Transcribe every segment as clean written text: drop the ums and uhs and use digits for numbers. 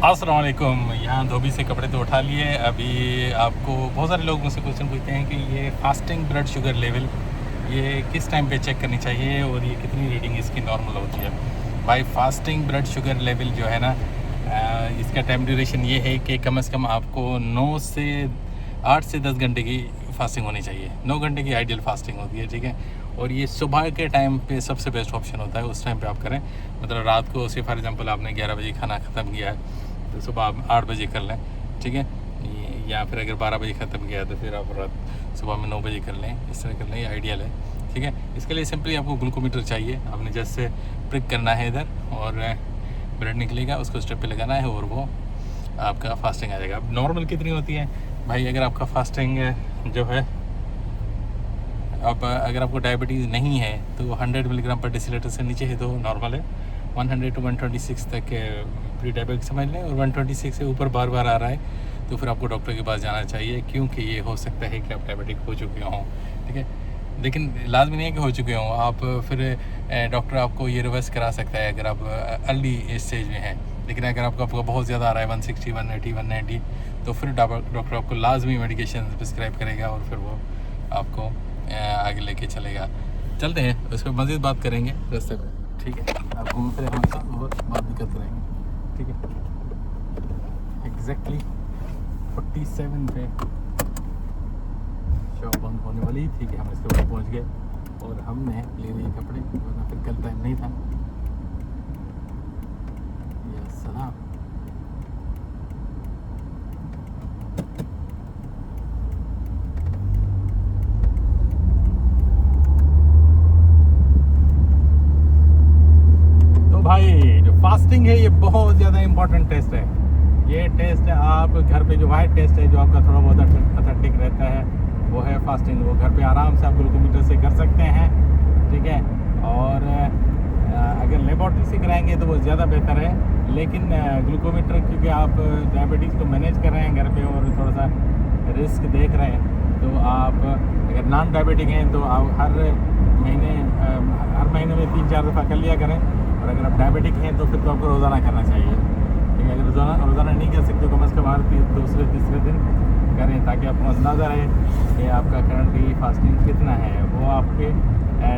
अस्सलाम वालेकुम। यहाँ धोबी से कपड़े तो उठा लिए। अभी आपको बहुत सारे लोग मुझसे क्वेश्चन पूछते हैं कि ये फास्टिंग ब्लड शुगर लेवल ये किस टाइम पे चेक करनी चाहिए और ये कितनी रीडिंग इसकी नॉर्मल होती है। भाई फास्टिंग ब्लड शुगर लेवल जो है ना, इसका टाइम ड्यूरेशन ये है कि कम से कम आपको 8 से 10 घंटे की फास्टिंग होनी चाहिए। 9 घंटे की आइडियल फास्टिंग होती है, ठीक है। और ये सुबह के टाइम पे सबसे बेस्ट ऑप्शन होता है, उस टाइम पे आप करें। मतलब रात को से फॉर एग्जांपल आपने 11 बजे खाना ख़त्म किया है तो सुबह आप 8 बजे कर लें, ठीक है। या फिर अगर 12 बजे ख़त्म किया तो फिर आप रात सुबह में 9 बजे कर लें। इस तरह कर लें, ये आइडियल है, ठीक है। इसके लिए सिंपली आपको ग्लूकोमीटर चाहिए। आपने जैसे प्रिक करना है इधर और ब्लड निकलेगा, उसको स्टेप पे लगाना है और वो आपका फास्टिंग आ जाएगा। अब नॉर्मल कितनी होती है भाई? अगर आपका फास्टिंग जो है, अब अगर आपको डायबिटीज़ नहीं है तो 100 मिलीग्राम पर डेसीलीटर से नीचे है तो नॉर्मल है। 100 to 126 तक प्री डायबिटिक समझ लें, और 126 से ऊपर बार बार आ रहा है तो फिर आपको डॉक्टर के पास जाना चाहिए, क्योंकि ये हो सकता है कि आप डायबिटिक हो चुके हों, ठीक है। लेकिन लाजमी नहीं है कि हो चुके हों आप, फिर डॉक्टर आपको ये रिवर्स करा सकता है अगर आप अर्ली स्टेज में हैं। लेकिन अगर आपको बहुत ज़्यादा आ रहा है 160, 180, 190, तो फिर डॉक्टर आपको लाजमी मेडिकेशन प्रिस्क्राइब करेगा और फिर वो आपको आगे लेके चलेगा। चलते हैं, उस पर मज़ीद बात करेंगे रास्ते में, ठीक है। आप घूमते रहें हमारे साथ और बात भी करते रहेंगे, ठीक है। एग्जैक्टली 47 पे शॉप बंद होने वाली थी कि हम इसके ऊपर पहुँच गए और हमने ले लिए कपड़े, वरना फिर कल टाइम नहीं था। या सलाम। भाई जो फास्टिंग है ये बहुत ज़्यादा इम्पोर्टेंट टेस्ट है। ये टेस्ट आप घर पे, जो वाइट टेस्ट है जो आपका थोड़ा बहुत अथेंटिक रहता है, वो है फास्टिंग। वो घर पे आराम से आप ग्लूकोमीटर से कर सकते हैं, ठीक है। और अगर लेबोरेटरी से कराएंगे तो वो ज़्यादा बेहतर है। लेकिन ग्लूकोमीटर, क्योंकि आप डायबिटीज़ को मैनेज कर रहे हैं घर पे और थोड़ा सा रिस्क देख रहे हैं, तो आप अगर नॉन डायबिटिक हैं तो आप हर महीने में 3-4 दफ़ा कर लिया करें। और अगर आप डायबिटिक हैं तो फिर तो आपको रोज़ाना करना चाहिए, ठीक है। अगर रोज़ाना नहीं कर सकते तो कम से कम हर दूसरे तीसरे दिन करें, ताकि आपको अंदाज़ा रहे कि आपका करंटली फास्टिंग कितना है। वो आपके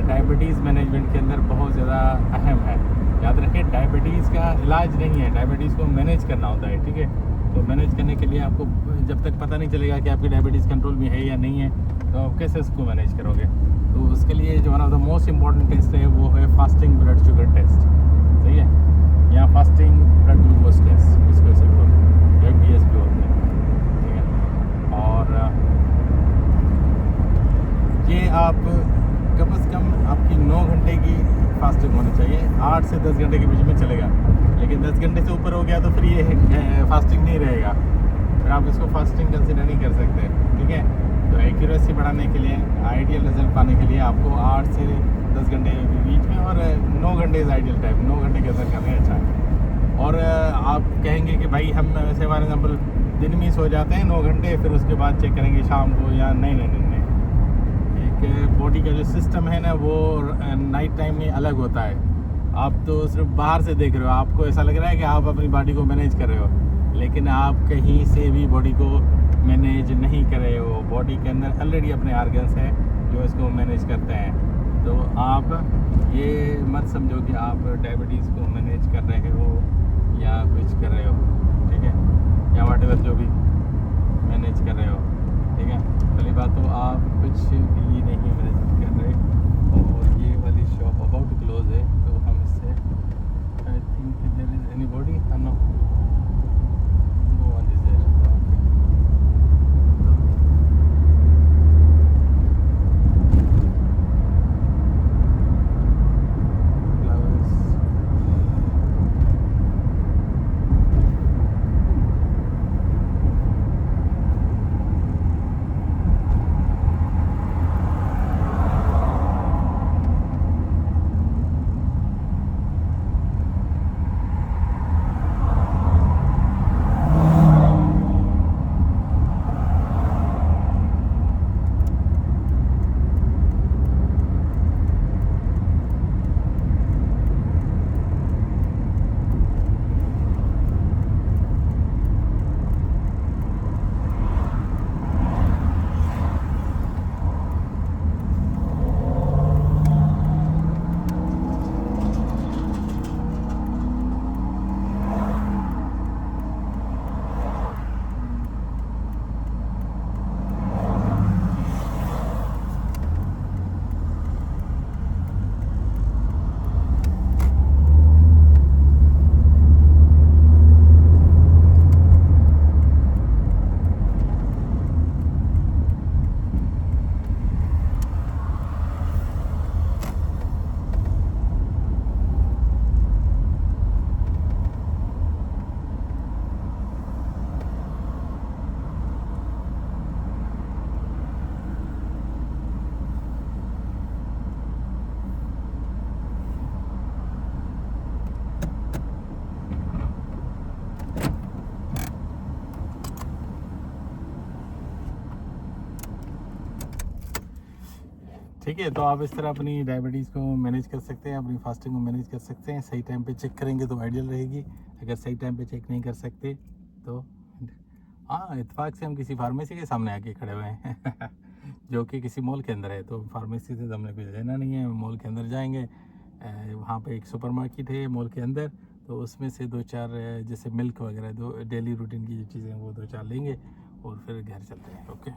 डायबिटीज़ मैनेजमेंट के अंदर बहुत ज़्यादा अहम है। याद रखें, डायबिटीज़ का इलाज नहीं है, डायबिटीज़ को मैनेज करना होता है, ठीक है। तो मैनेज करने के लिए आपको जब तक पता नहीं चलेगा कि आपकी डायबिटीज़ कंट्रोल में है या नहीं है, तो आप कैसे उसको मैनेज करोगे। तो उसके लिए जो one of the most important test है वो है फास्टिंग ब्लड शुगर टेस्ट, सही है, या फास्टिंग ब्लड ग्लूकोज टेस्ट, इसको ऐसे बोलते हैं, FBS भी बोलते हैं, ठीक है। और ये आप कम से कम आपकी 9 घंटे की फास्टिंग होनी चाहिए। 8 से 10 घंटे के बीच में चलेगा, लेकिन 10 घंटे से ऊपर हो गया तो फिर ये फास्टिंग नहीं रहेगा, फिर आप इसको फास्टिंग कंसिडर नहीं कर सकते, ठीक है। तो एक्यूरेसी बढ़ाने के लिए, आइडियल रिजल्ट पाने के लिए आपको 8 से 10 घंटे के बीच में, और 9 घंटे इज़ आइडियल टाइम, 9 घंटे के अंदर करना अच्छा है। और आप कहेंगे कि भाई हम वैसे फॉर एग्जाम्पल दिन में सो जाते हैं 9 घंटे, फिर उसके बाद चेक करेंगे शाम को, या नहीं नहीं नहीं नहीं। एक बॉडी का जो सिस्टम है ना वो नाइट टाइम में अलग होता है। आप तो सिर्फ बाहर से देख रहे हो, आपको ऐसा लग रहा है कि आप अपनी बॉडी को मैनेज कर रहे हो, लेकिन आप कहीं से भी बॉडी को मैनेज नहीं कर रहे हो। बॉडी के अंदर ऑलरेडी अपने ऑर्गन्स हैं जो इसको मैनेज करते हैं। तो आप ये मत समझो कि आप डायबिटीज़ को मैनेज कर रहे हो या कुछ कर रहे हो, ठीक है, या व्हाटएवर जो भी मैनेज कर रहे हो, ठीक है। पहली बात तो आप कुछ भी नहीं मैनेज कर रहे। और ये वाली शॉप अबाउट टू क्लोज है, तो हम इससे I think there is anybody, no one is there. ठीक है, तो आप इस तरह अपनी डायबिटीज़ को मैनेज कर सकते हैं, अपनी फास्टिंग को मैनेज कर सकते हैं। सही टाइम पे चेक करेंगे तो आइडियल रहेगी। अगर सही टाइम पे चेक नहीं कर सकते तो हाँ, इत्तेफाक से हम किसी फार्मेसी के सामने आके खड़े हुए हैं जो कि किसी मॉल के अंदर है। तो फार्मेसी से तो हमने कुछ लेना नहीं है, मॉल के अंदर जाएंगे। वहाँ पे एक सुपरमार्केट है मॉल के अंदर, तो उसमें से 2-4 जैसे मिल्क वगैरह, दो डेली रूटीन की जो चीज़ें हैं वो 2-4 लेंगे और फिर घर चलते हैं। ओके।